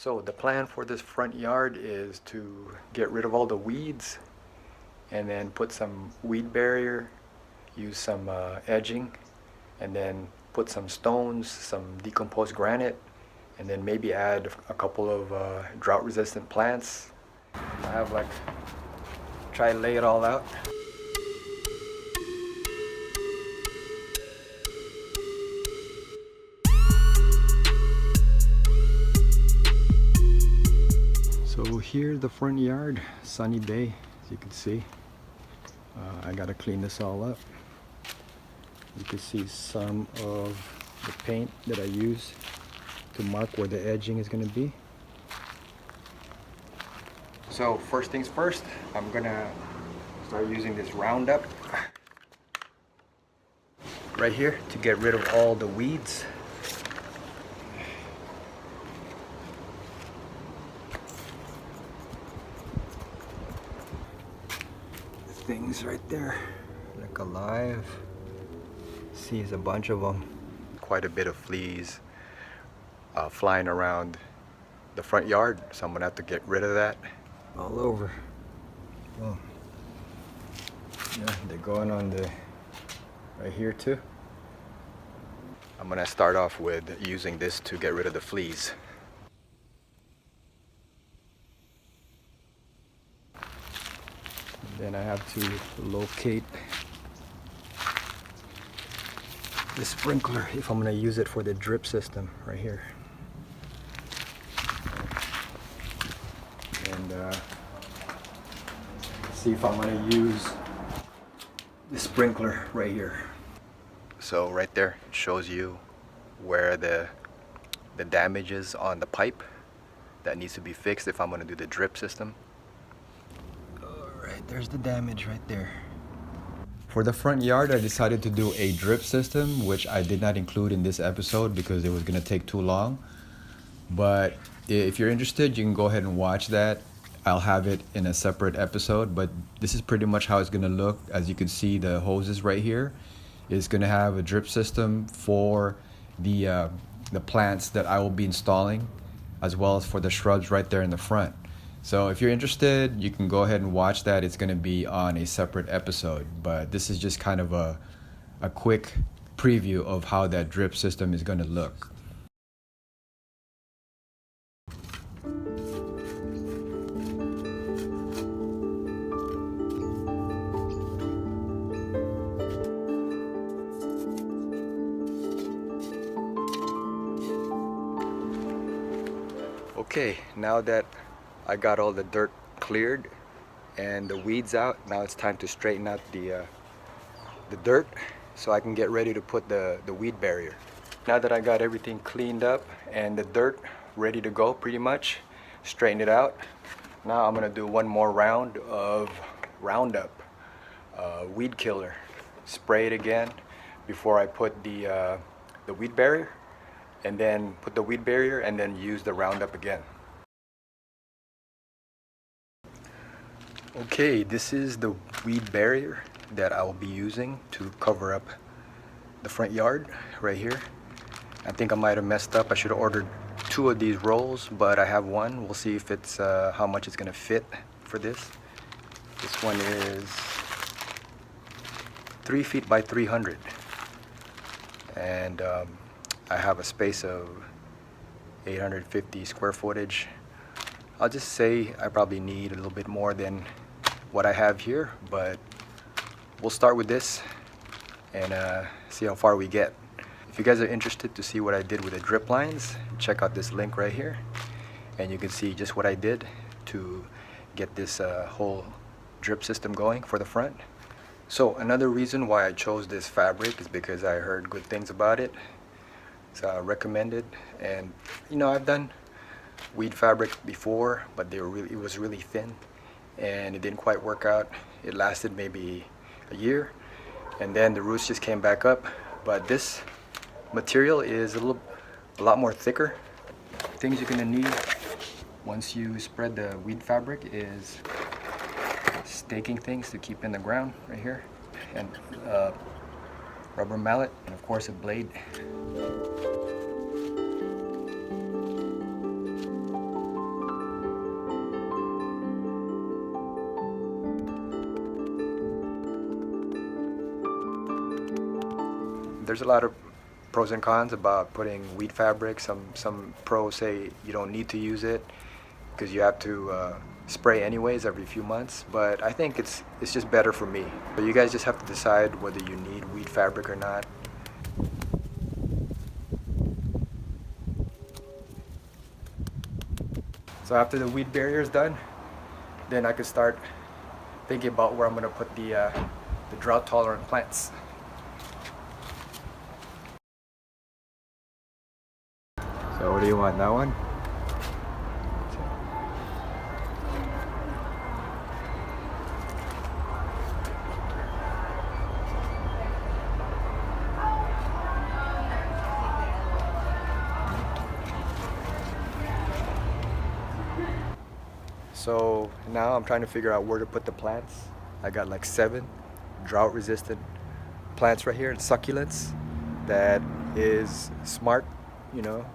So the plan for this front yard is to get rid of all the weeds and then put some weed barrier, use some edging, and then put some stones, some decomposed granite, and then maybe add a couple of drought resistant plants. I have try to lay it all out. So here's the front yard, sunny day, as you can see. I gotta clean this all up. You can see some of the paint that I use to mark where the edging is gonna be. So first things first, I'm gonna start using this Roundup right here to get rid of all the weeds. Things right there look alive. See, there's a bunch of them. Quite a bit of fleas flying around the front yard, so I'm gonna have to get rid of that all over. Oh, yeah, they're going on the right here too. I'm gonna start off with using this to get rid of the fleas. Then I have to locate the sprinkler if I'm going to use it for the drip system right here. And see if I'm going to use the sprinkler right here. So right there it shows you where the damage is on the pipe that needs to be fixed if I'm going to do the drip system. There's the damage right there. For the front yard, I decided to do a drip system, which I did not include in this episode because it was going to take too long. But if you're interested, you can go ahead and watch that. I'll have it in a separate episode, but this is pretty much how it's going to look. As you can see, the hoses right here is going to have a drip system for the plants that I will be installing, as well as for the shrubs right there in the front. So if you're interested, you can go ahead and watch that. It's going to be on a separate episode, but this is just kind of a quick preview of how that drip system is going to look. Okay, now that I got all the dirt cleared and the weeds out, now it's time to straighten out the dirt so I can get ready to put the weed barrier. Now that I got everything cleaned up and the dirt ready to go pretty much, straighten it out, now I'm gonna do one more round of Roundup weed killer. Spray it again before I put the weed barrier, and then put the weed barrier and then use the Roundup again. Okay, this is the weed barrier that I will be using to cover up the front yard right here. I think I might have messed up. I should have ordered 2 of these rolls, but I have one. We'll see if it's how much it's gonna fit for this. This one is 3 feet by 300. And I have a space of 850 square footage. I'll just say I probably need a little bit more than what I have here, but we'll start with this and see how far we get. If you guys are interested to see what I did with the drip lines, check out this link right here, and you can see just what I did to get this whole drip system going for the front. So another reason why I chose this fabric is because I heard good things about it. So I recommend it, and you know, I've done weed fabric before, but it was really thin and it didn't quite work out. It lasted maybe a year and then the roots just came back up. But this material is a lot more thicker. Things you're gonna need once you spread the weed fabric is staking things to keep in the ground right here, and rubber mallet, and of course a blade. There's a lot of pros and cons about putting wheat fabric. Some pros say you don't need to use it because you have to spray anyways every few months. But I think it's just better for me. But you guys just have to decide whether you need wheat fabric or not. So after the weed barrier is done, then I could start thinking about where I'm gonna put the drought tolerant plants. So what do you want, that one? So now I'm trying to figure out where to put the plants. I got like 7 drought resistant plants right here, succulents, that is smart, you know,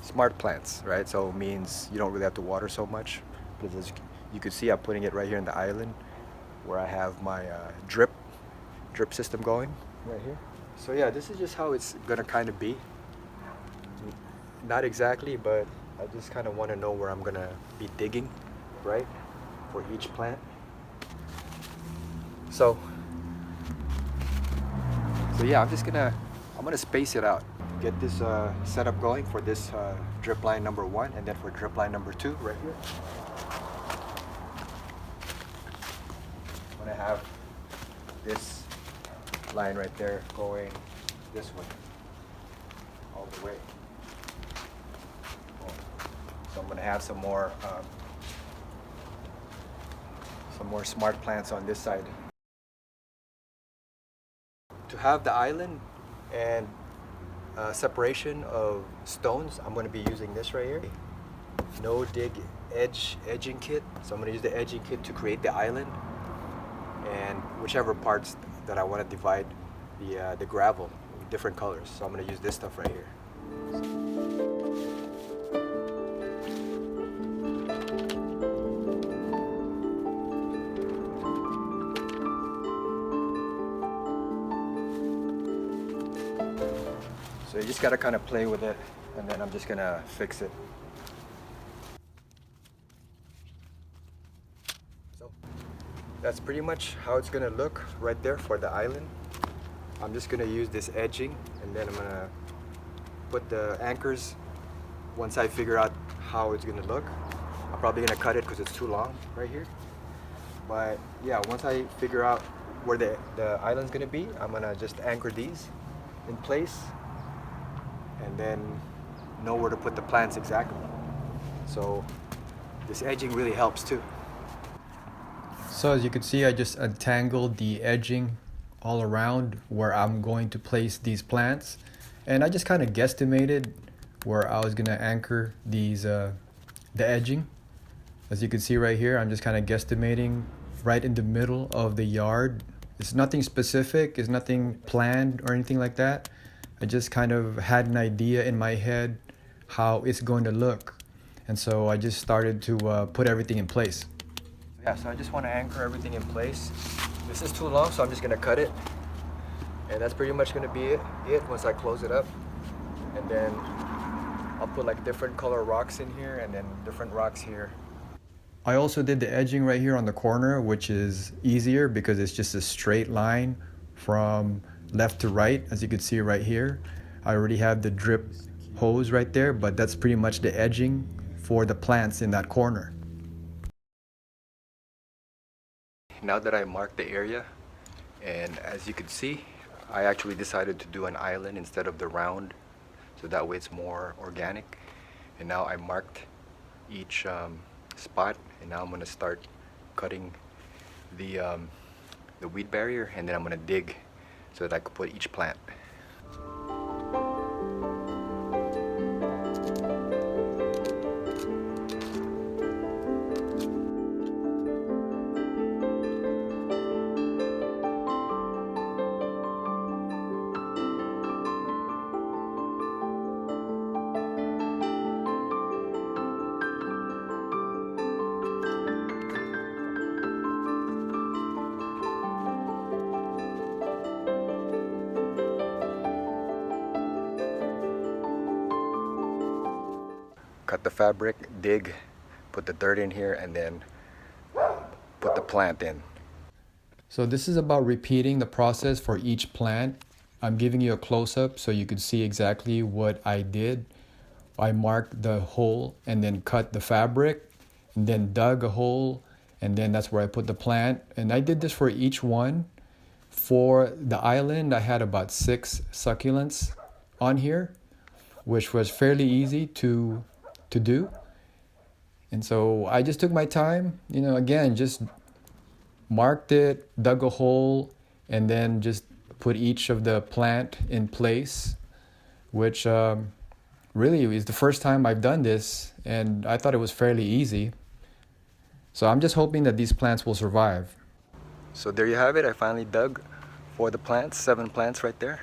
smart plants, right? So it means you don't really have to water so much. But as you can see, I'm putting it right here in the island where I have my drip system going right here. So yeah, this is just how it's gonna kind of be. Not exactly, but I just kind of want to know where I'm gonna be digging, right, for each plant. So yeah, I'm gonna space it out. Get this setup going for this drip line number 1, and then for drip line number 2 right here. I'm gonna have this line right there going this way, all the way. So I'm gonna have some more smart plants on this side. To have the island and separation of stones, I'm gonna be using this right here. No dig edging kit. So I'm gonna use the edging kit to create the island, and whichever parts that I want to divide the gravel with different colors. So I'm gonna use this stuff right here. So you just gotta kind of play with it, and then I'm just gonna fix it. So that's pretty much how it's gonna look right there for the island. I'm just gonna use this edging, and then I'm gonna put the anchors once I figure out how it's gonna look. I'm probably gonna cut it because it's too long right here. But yeah, once I figure out where the island's gonna be, I'm gonna just anchor these in place, and then know where to put the plants exactly. So this edging really helps too. So as you can see, I just untangled the edging all around where I'm going to place these plants, and I just kind of guesstimated where I was gonna anchor these the edging. As you can see right here, I'm just kind of guesstimating right in the middle of the yard. It's nothing specific, it's nothing planned or anything like that. I just kind of had an idea in my head how it's going to look. And so I just started to put everything in place. Yeah, so I just want to anchor everything in place. This is too long, so I'm just going to cut it. And that's pretty much going to be it once I close it up. And then I'll put like different color rocks in here, and then different rocks here. I also did the edging right here on the corner, which is easier because it's just a straight line from left to right, as you can see right here. I already have the drip hose right there, but that's pretty much the edging for the plants in that corner. Now that I marked the area, and as you can see, I actually decided to do an island instead of the round, so that way it's more organic. And now I marked each spot, and now I'm going to start cutting the weed barrier, and then I'm going to dig so that I could put each plant. cut the fabric, dig, put the dirt in here, and then put the plant in. So this is about repeating the process for each plant. I'm giving you a close-up so you can see exactly what I did. I marked the hole and then cut the fabric and then dug a hole, and then that's where I put the plant. And I did this for each one. For the island, I had about 6 succulents on here, which was fairly easy to do. And so I just took my time, again, just marked it, dug a hole, and then just put each of the plant in place, which really is the first time I've done this, and I thought it was fairly easy. So I'm just hoping that these plants will survive. So there you have it. I finally dug for the plants, 7 plants right there.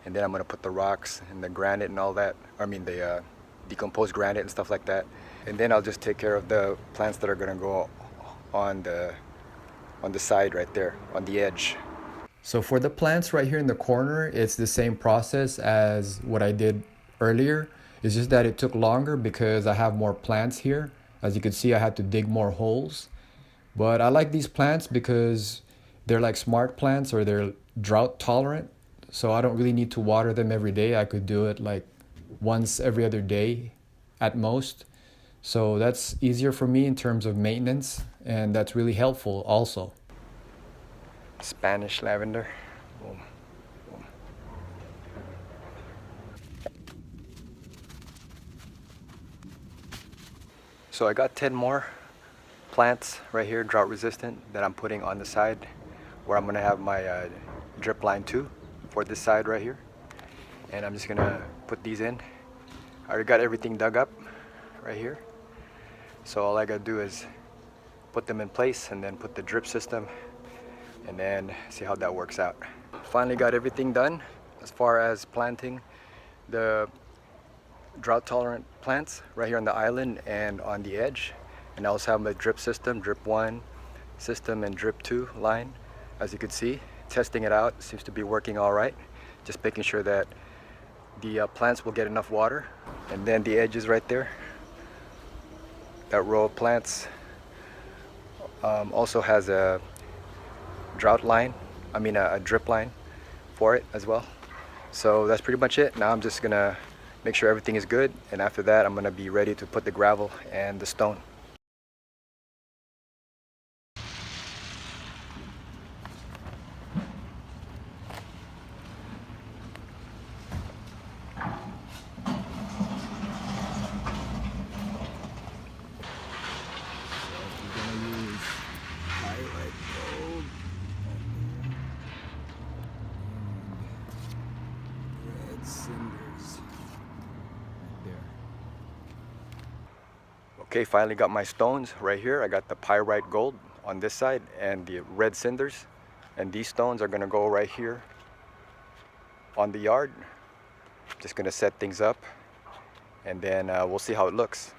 And then I'm gonna put the rocks and the granite and all that. The decomposed granite and stuff like that. And then I'll just take care of the plants that are gonna go on the side right there, on the edge. So for the plants right here in the corner, it's the same process as what I did earlier. It's just that it took longer because I have more plants here. As you can see, I had to dig more holes. But I like these plants because they're like smart plants, or they're drought tolerant. So I don't really need to water them every day. I could do it like once every other day at most. So that's easier for me in terms of maintenance, and that's really helpful also. Spanish lavender. Boom. Boom. So I got 10 more plants right here, drought resistant, that I'm putting on the side where I'm gonna have my drip line too, for this side right here. And I'm just gonna put these in. I already got everything dug up right here. So all I gotta do is put them in place and then put the drip system and then see how that works out. Finally got everything done as far as planting the drought tolerant plants right here on the island and on the edge. And I also have my drip system, drip 1 system and drip 2 line. As you can see, testing it out, seems to be working all right. Just making sure that the plants will get enough water. And then the edges right there, that row of plants also has a drought line, a drip line for it as well. So that's pretty much it. Now I'm just gonna make sure everything is good, and after that I'm gonna be ready to put the gravel and the stone. Cinders right there. Okay, finally got my stones right here. I got the pyrite gold on this side and the red cinders, and these stones are gonna go right here on the yard. Just gonna set things up, and then we'll see how it looks.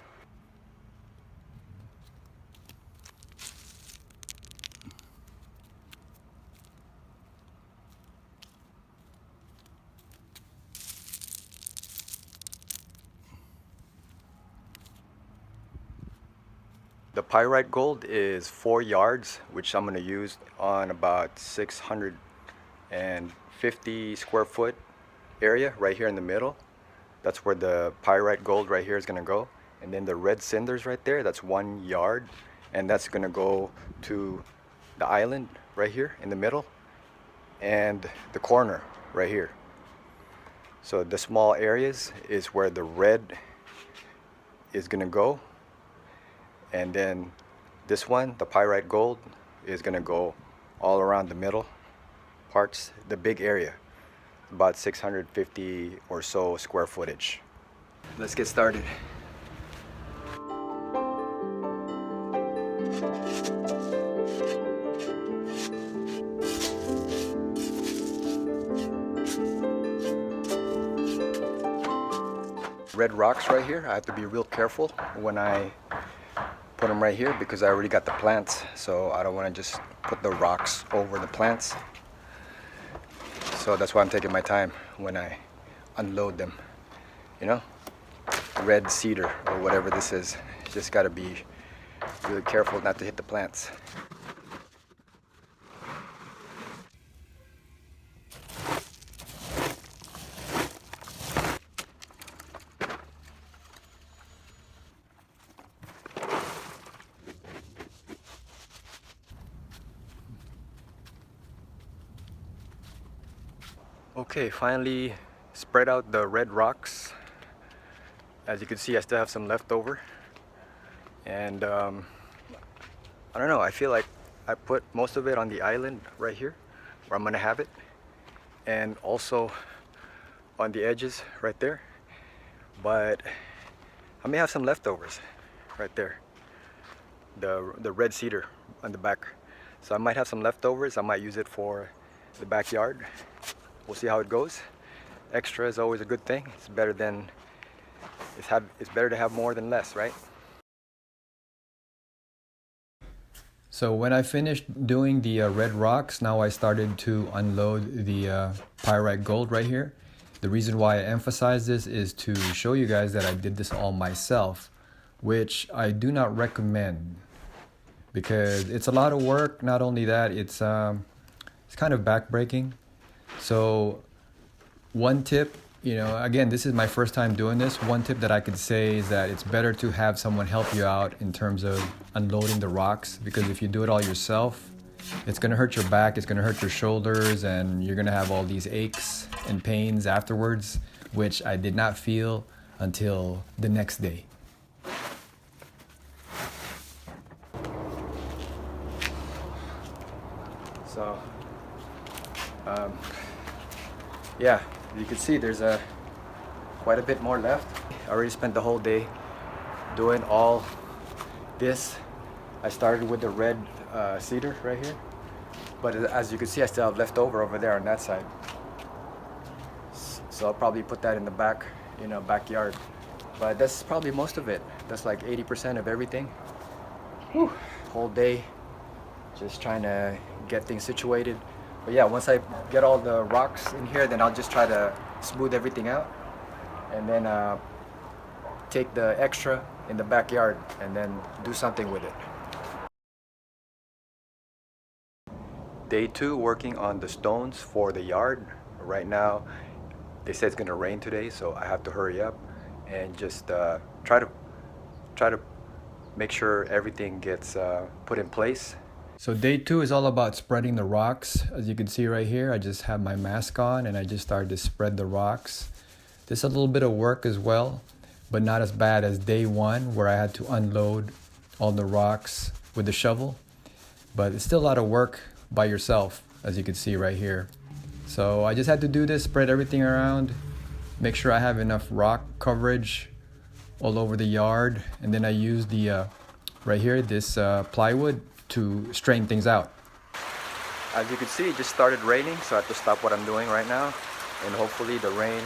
The pyrite gold is 4 yards, which I'm going to use on about 650 square foot area right here in the middle. That's where the pyrite gold right here is going to go. And then the red cinders right there, that's 1 yard. And that's going to go to the island right here in the middle and the corner right here. So the small areas is where the red is going to go. And then this one, the pyrite gold, is gonna go all around the middle parts, the big area, about 650 or so square footage. Let's get started. Red rocks right here, I have to be real careful when I put them right here because I already got the plants, so I don't want to just put the rocks over the plants. So that's why I'm taking my time when I unload them, you know? red cedar or whatever this is. You just got to be really careful not to hit the plants. Okay, finally spread out the red rocks. As you can see, I still have some left over. And I don't know, I feel like I put most of it on the island right here where I'm gonna have it, and also on the edges right there. But I may have some leftovers right there, the red cedar on the back. So I might have some leftovers. I might use it for the backyard. We'll see how it goes. Extra is always a good thing. It's better to have more than less, right? So when I finished doing the red rocks, now I started to unload the pyrite gold right here. The reason why I emphasize this is to show you guys that I did this all myself, which I do not recommend because it's a lot of work. Not only that, it's kind of backbreaking. So one tip, again, this is my first time doing this. One tip that I could say is that it's better to have someone help you out in terms of unloading the rocks, because if you do it all yourself, it's going to hurt your back, it's going to hurt your shoulders, and you're going to have all these aches and pains afterwards, which I did not feel until the next day. So, yeah, you can see there's quite a bit more left. I already spent the whole day doing all this. I started with the red cedar right here, but as you can see, I still have leftover over there on that side. So I'll probably put that in the back, backyard. But that's probably most of it. That's like 80% of everything. Whew. Whole day just trying to get things situated. But yeah, once I get all the rocks in here, then I'll just try to smooth everything out, and then take the extra in the backyard and then do something with it. Day 2 working on the stones for the yard. Right now, they said it's gonna rain today, so I have to hurry up and just try to make sure everything gets put in place. So day 2 is all about spreading the rocks. As you can see right here, I just have my mask on and I just started to spread the rocks. This is a little bit of work as well, but not as bad as day 1 where I had to unload all the rocks with the shovel. But it's still a lot of work by yourself, as you can see right here. So I just had to do this, spread everything around, make sure I have enough rock coverage all over the yard, and then I used the right here, this plywood to straighten things out. As you can see, it just started raining, so I have to stop what I'm doing right now, and hopefully the rain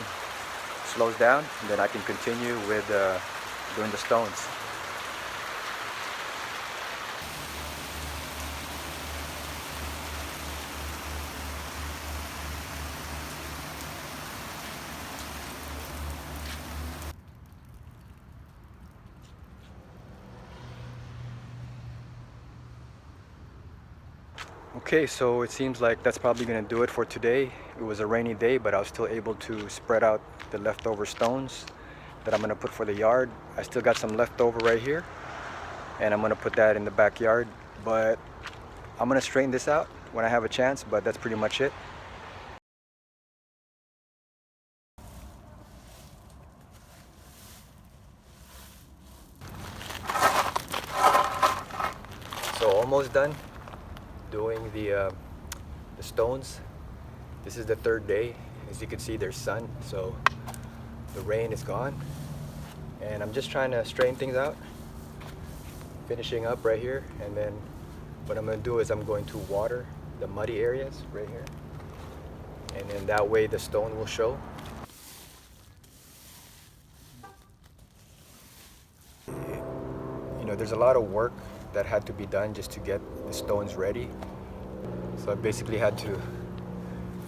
slows down, and then I can continue with doing the stones. Okay, so it seems like that's probably going to do it for today. It was a rainy day, but I was still able to spread out the leftover stones that I'm going to put for the yard. I still got some leftover right here, and I'm going to put that in the backyard. But I'm going to straighten this out when I have a chance, but that's pretty much it. So almost done doing the stones. This is the 3rd day. As you can see, there's sun, so the rain is gone, and I'm just trying to straighten things out, finishing up right here. And then what I'm going to do is I'm going to water the muddy areas right here, and then that way the stone will show. There's a lot of work that had to be done just to get the stones ready. So I basically had to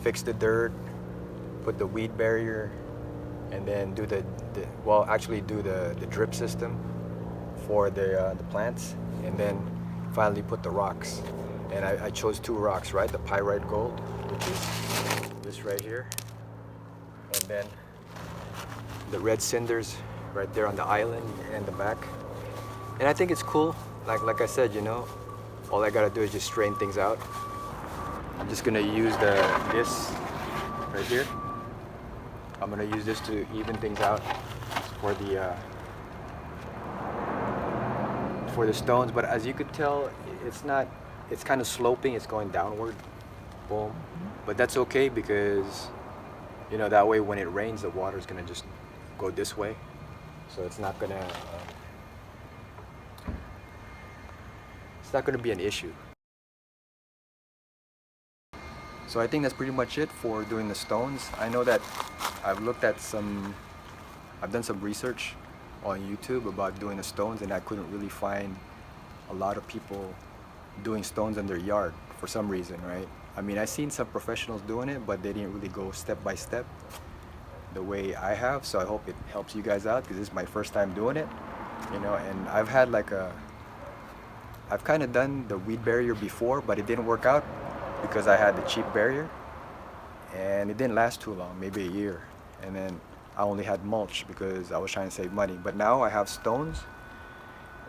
fix the dirt, put the weed barrier, and then do well, actually do the drip system for the plants, and then finally put the rocks. And I chose 2 rocks, right? The pyrite gold, which is this right here, and then the red cinders right there on the island and the back. And I think it's cool. Like I said, you know, all I gotta do is just straighten things out. I'm just gonna use this right here. I'm gonna use this to even things out for the stones. But as you could tell, it's kind of sloping. It's going downward. Boom. But that's okay, because you know, that way when it rains, the water is gonna just go this way. So it's not gonna be an issue. So I think that's pretty much it for doing the stones. I know that I've done some research on YouTube about doing the stones, and I couldn't really find a lot of people doing stones in their yard for some reason, right? I mean, I've seen some professionals doing it, but they didn't really go step by step the way I have. So I hope it helps you guys out, because this is my first time doing it, you know. And I've kind of done the weed barrier before, but it didn't work out because I had the cheap barrier, and it didn't last too long, maybe a year. And then I only had mulch because I was trying to save money. But now I have stones,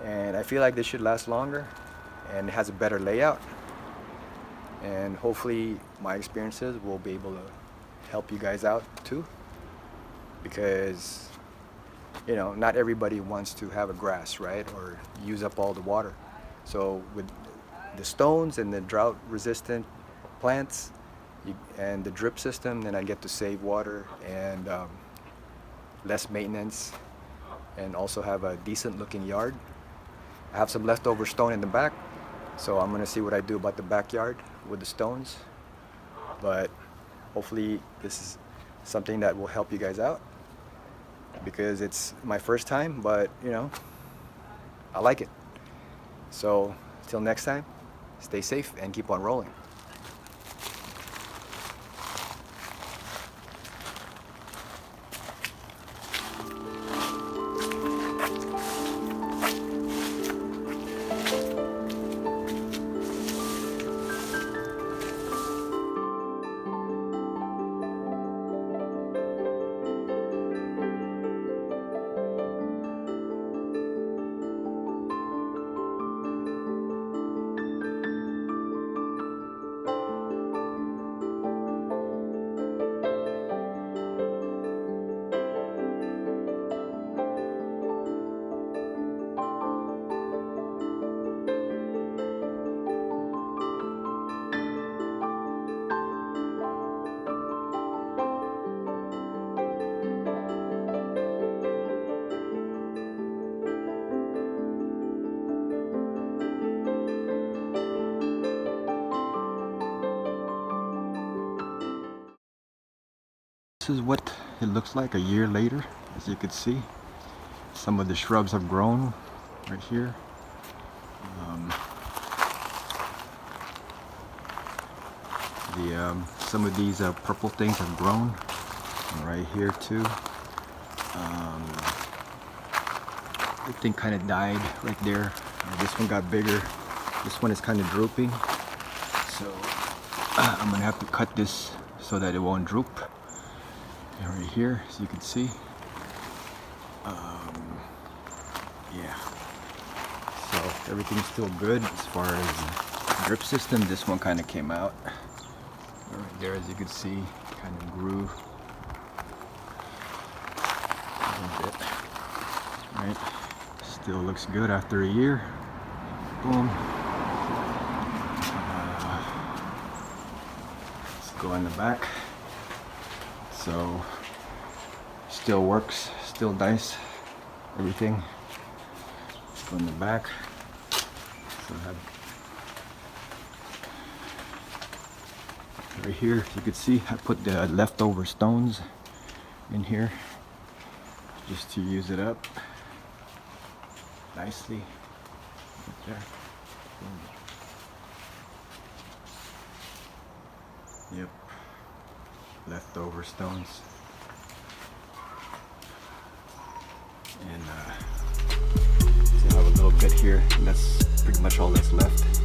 and I feel like they should last longer, and it has a better layout. And hopefully my experiences will be able to help you guys out too, because you know, not everybody wants to have a grass, right, or use up all the water. So with the stones and the drought resistant plants and the drip system, then I get to save water and less maintenance, and also have a decent looking yard. I have some leftover stone in the back, so I'm gonna see what I do about the backyard with the stones. But hopefully this is something that will help you guys out, because it's my first time, but you know, I like it. So till next time, stay safe and keep on rolling. This is what it looks like a year later. As you can see, some of the shrubs have grown right here. Some of these purple things have grown right here too. The thing kind of died right there. This one got bigger. This one is kind of drooping. So I'm gonna have to cut this so that it won't droop. And right here, as you can see, yeah. So everything's still good as far as the drip system. This one kind of came out. Right there, as you can see, kind of grew a little bit. Right, still looks good after a year. Boom. Let's go in the back. So still works, still nice, everything. Let's go in the back. So I have right here, as you can see, I put the leftover stones in here just to use it up nicely. Right there. Boom. Yep. Leftover stones. And so I have a little bit here, and that's pretty much all that's left.